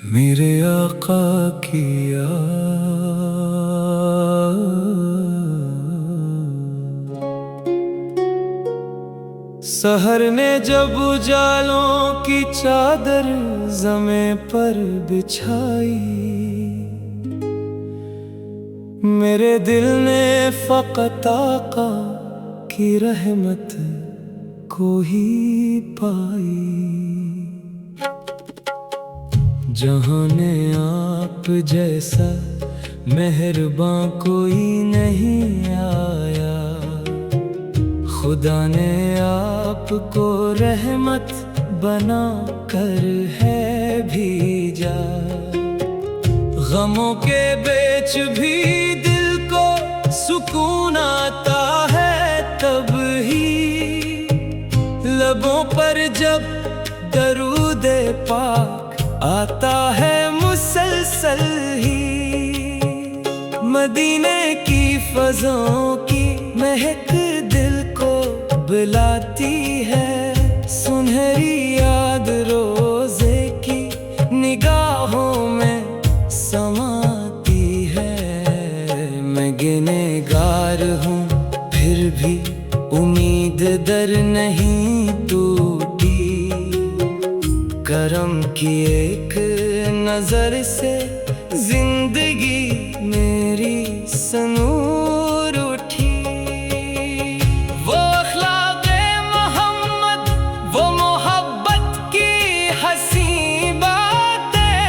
मेरे आका की याद सहर ने जब उजालों की चादर ज़मे पर बिछाई, मेरे दिल ने फ़क़त आका की रहमत को ही पाई। जहाँ ने आप जैसा मेहरबान कोई नहीं आया, खुदा ने आपको रहमत बना कर है भेजा। गमों के बीच भी दिल को सुकून आता है तब ही, लबों पर जब दरूद पाक आता है मुसलसल ही। मदीने की फ़ज़ों की महक दिल को बुलाती है, सुनहरी याद रोज़े की निगाहों में समाती है। मैं गिनेगार हूँ फिर भी उम्मीद दर नहीं टूटी, करम की एक नजर से जिंदगी मेरी सनूर उठी। वो अखलाक़े मोहम्मद, वो मोहब्बत की हसी बातें,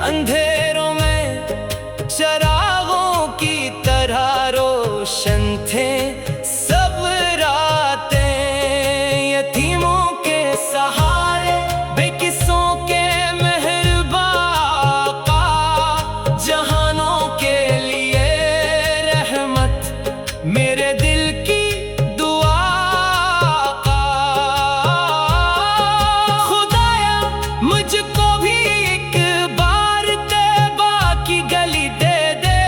अंधेरों में चरागों की तरह रोशन थे सब रातें। यतीमों के सहारे बेकिसों के मेरे दिल की दुआ का। खुदाया मुझको भी एक बार तैबा की गली दे दे,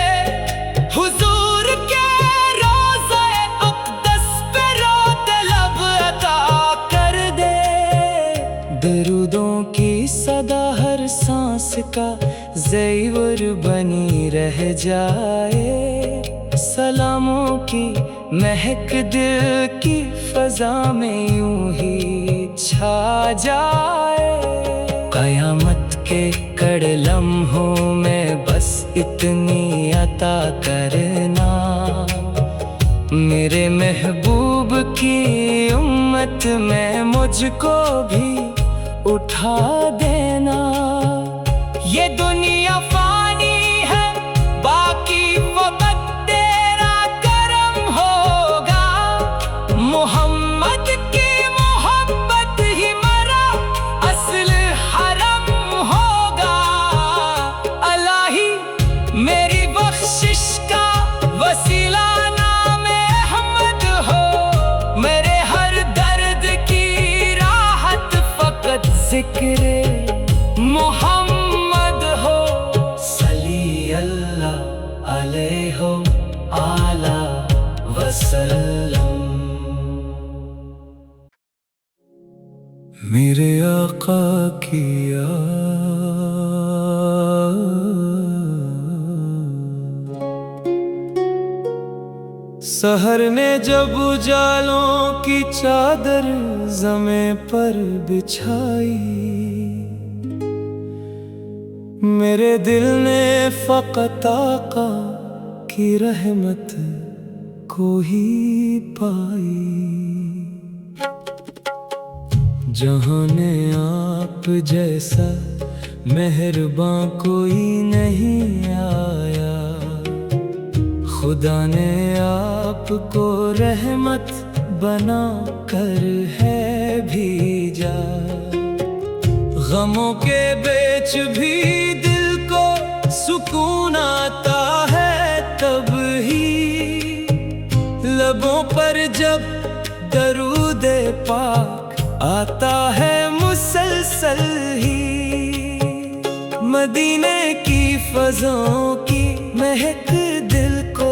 हुजूर के रोज़े अक़दस पे रोते लब अता कर दे। दरूदों की सदा हर सांस का ज़ेवर बनी रह जाए, सलामों की महक दिल की फ़ज़ा में यूं ही छा जाए। क़यामत के कड़े लम्हों में बस इतनी अता करना, मेरे महबूब की उम्मत में मुझको भी उठा देना। ये दुनिया फ़ानी है, बाकी वक़्त मोहम्मद की मोहब्बत ही मरा असल हरम होगा। अलाही मेरी बख्शिश का वसीला नाम अहमद हो, मेरे हर दर्द की राहत फ़क़त ज़िक्र मोहम्मद हो। सल्ली अल्लाह अलैहि आला वसल्लम। मेरे आका की याद सहर ने जब उजालों की चादर ज़मे पर बिछाई, मेरे दिल ने फ़क़त आका की रहमत को ही पाई। जहाँ ने आप जैसा मेहरबान कोई नहीं आया, खुदा ने आपको रहमत बना कर है भेजा। गमों के बीच भी दिल को सुकून आता है तब ही, लबों पर जब दरूद पाक आता है मुसलसल ही। मदीने की फ़ज़ों की महक दिल को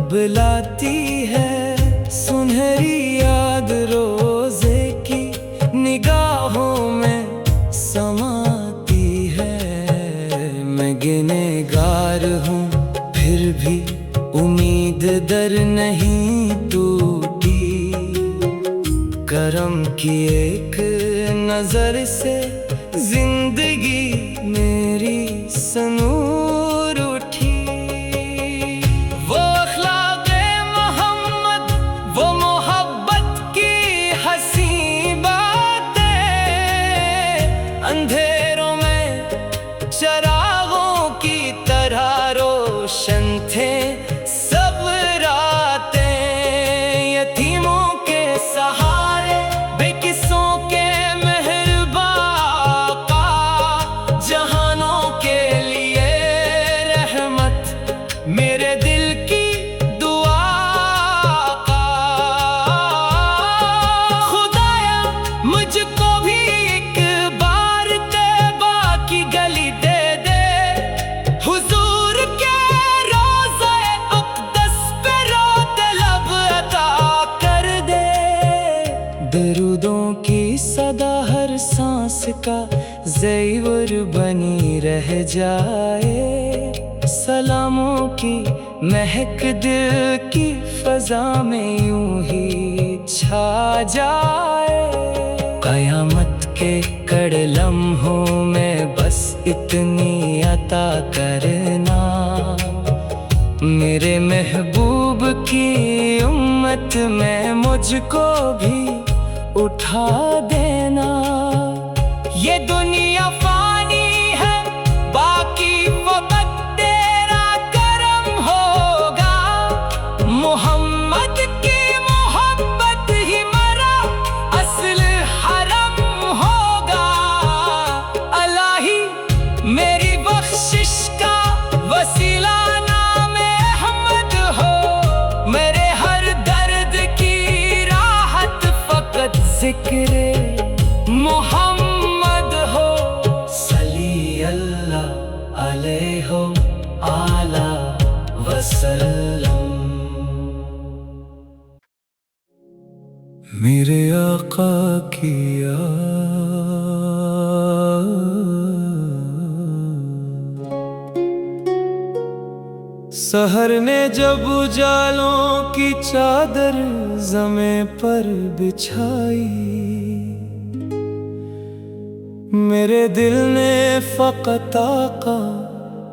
बुलाती है, सुनहरी याद रोज़े की निगाहों में समाती दर नहीं टूटी। करम की एक नजर से जिंदगी मेरी सनूर उठी। वो अखलाक़े मोहम्मद, वो मोहब्बत की हंसी बातें, अंधेरों में चरागों की तरह रोशन थे सब रातें। यतीमों के सहारे, बेकिसों के मेहरबान का, जहानों के लिए रहमत, मेरे दिल की दुआ का। खुदाया मुझको भी एक बार तैबा की गली दे दे, हुजूर के रोज़े अक़दस पे रोते लब अता कर दे। दरूदों की सदा हर सांस का ज़ेवर बनी रह जाए। सलामों की महक दिल की फ़ज़ा में यूं ही छा जाए। क़यामत के कड़े लम्हों में बस इतनी अता करना, मेरे महबूब की उम्मत में मुझको भी उठा देना। ये दुनिया फानी है, बाकी वक़्त तेरा करम होगा। मोहम्मद की मोहब्बत ही मरा असल हरम होगा। अलाही मेरी बख्शिश का वसीला नामे अहमद हो, मेरे हर दर्द की राहत फ़कत ज़िक्र मोहम्मद हो। सल्ली अल्लाह अलैहि आला वसल्लम। मेरे आका की सहर ने जब उजालों की चादर ज़मे पर बिछाई, मेरे दिल ने फ़क़त आका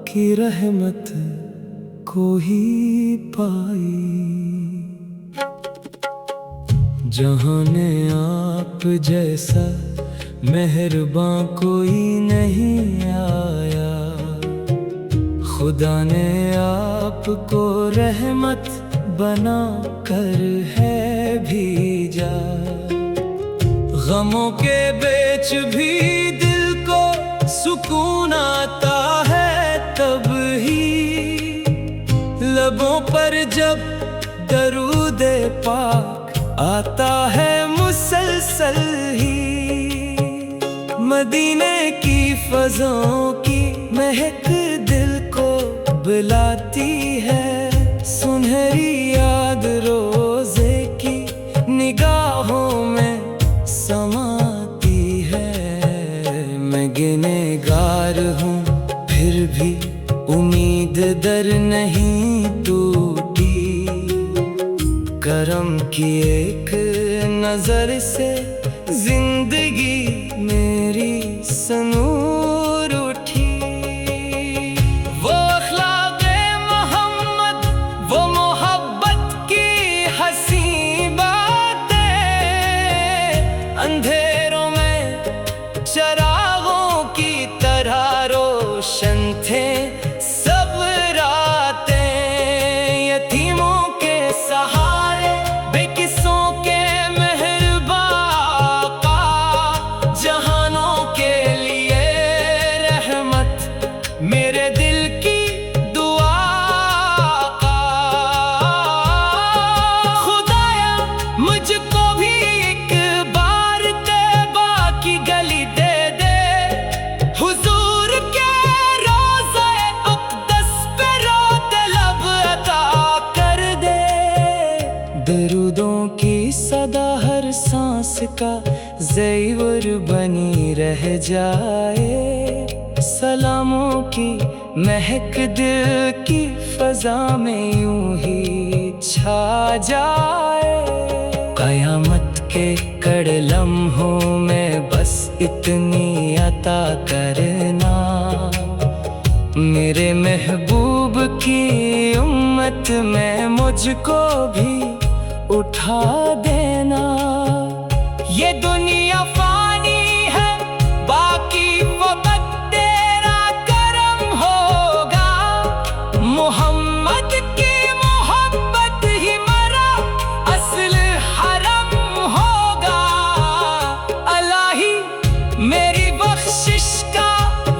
की रहमत को ही पाई। जहाने आप जैसा मेहरबान कोई नहीं आया, खुदा ने आपको रहमत बना कर है भेजा। गमों के बीच भी दिल को सुकून आता है तब ही, लबों पर जब दरूद पाक आता है मुसलसल ही। मदीने की फ़ज़ों की महक दिल को बुलाती है, सुनहरी याद रोज़े की निगाहों में समाती है। मैं गिनेगार हूँ फिर भी उम्मीद दर नहीं टूटी। करम की एक नजर से जिंदगी मेरी सनूर उठी। वो अखलाक़े मोहम्मद, वो मोहब्बत की हंसी बातें, अंधेरों में चरागों की तरह रोशन थे सब रातें। यतीमों के सहारे, बेकिसों के मेहरबान का, जहानों के लिए रहमत, मेरे दिल की दुआ का। खुदाया मुझको भी एक बार तैबा की गली दे दे, हुजूर के रोज़े अक़दस पे रोते लब अता कर दे। दरूदों की सदा हर सांस का ज़ेवर बनी रह जाए। सलामों की महक दिल की फ़ज़ा में यूं ही छा जाए। कयामत के कड़े लम्हों में बस इतनी अता करना, मेरे महबूब की उम्मत में मुझको भी उठा देना। ये दुनिया फानी है, बाकी वक्त तेरा करम होगा। मोहम्मद की मोहब्बत ही मरा असल हरम होगा। अलाही मेरी बख्शिश का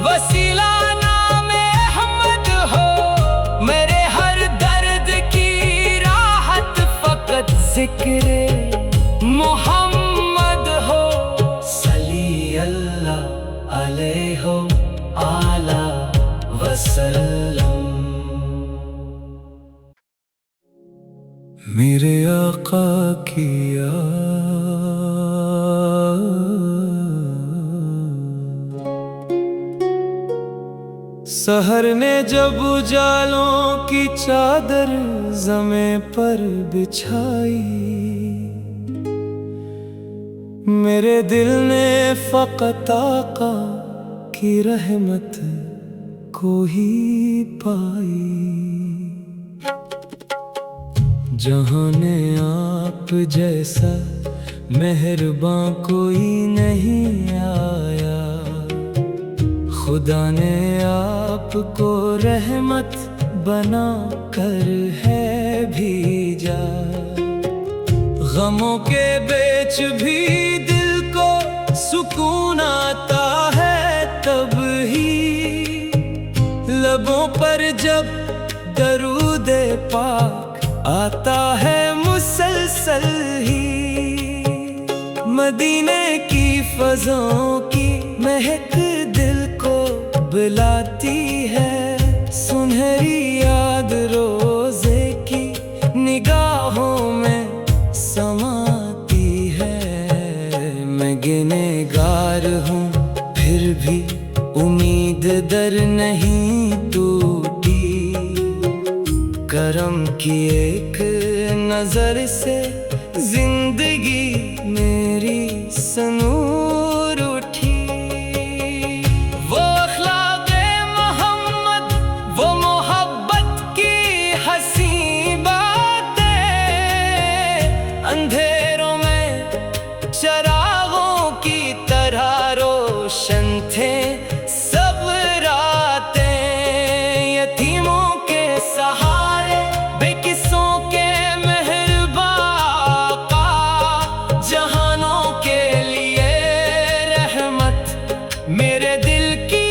वसीला नाम अहमद हो। मेरे हर दर्द की राहत फकत जिक्र मोहम्मद हो। सल्ली अल्लाह अलैहि आला वसल्लम। मेरे आका की सहर ने जब उजालों की चादर ज़मे पर बिछाई, मेरे दिल ने फ़कत आका की रहमत को ही पाई। जहाँ ने आप जैसा मेहरबान कोई नहीं आया। खुदा ने आपको रहमत बना कर है भेजा। गमों के बीच भी दिल को सुकून आता है तब ही। लबों पर जब दरूद पाक आता है मुसलसल ही। मदीने की फज़ों की महक दिल को बुलाती है। सुनहरी याद रोज़े की निगाहों में समाती है। मैं गिनेगार हूँ फिर भी उम्मीद दर नहीं टूटी। करम की एक नजर से जिंदगी मेरी सनूर उठी। वो अखलाक़े मोहम्मद, वो मोहब्बत की हसी बातें, अंधेरों में चरागों की तरह रोशन थे सब रातें। यतीमों के सहारे बेकिसों के मेहरबान का, जहानों के लिए रहमत मेरे दिल की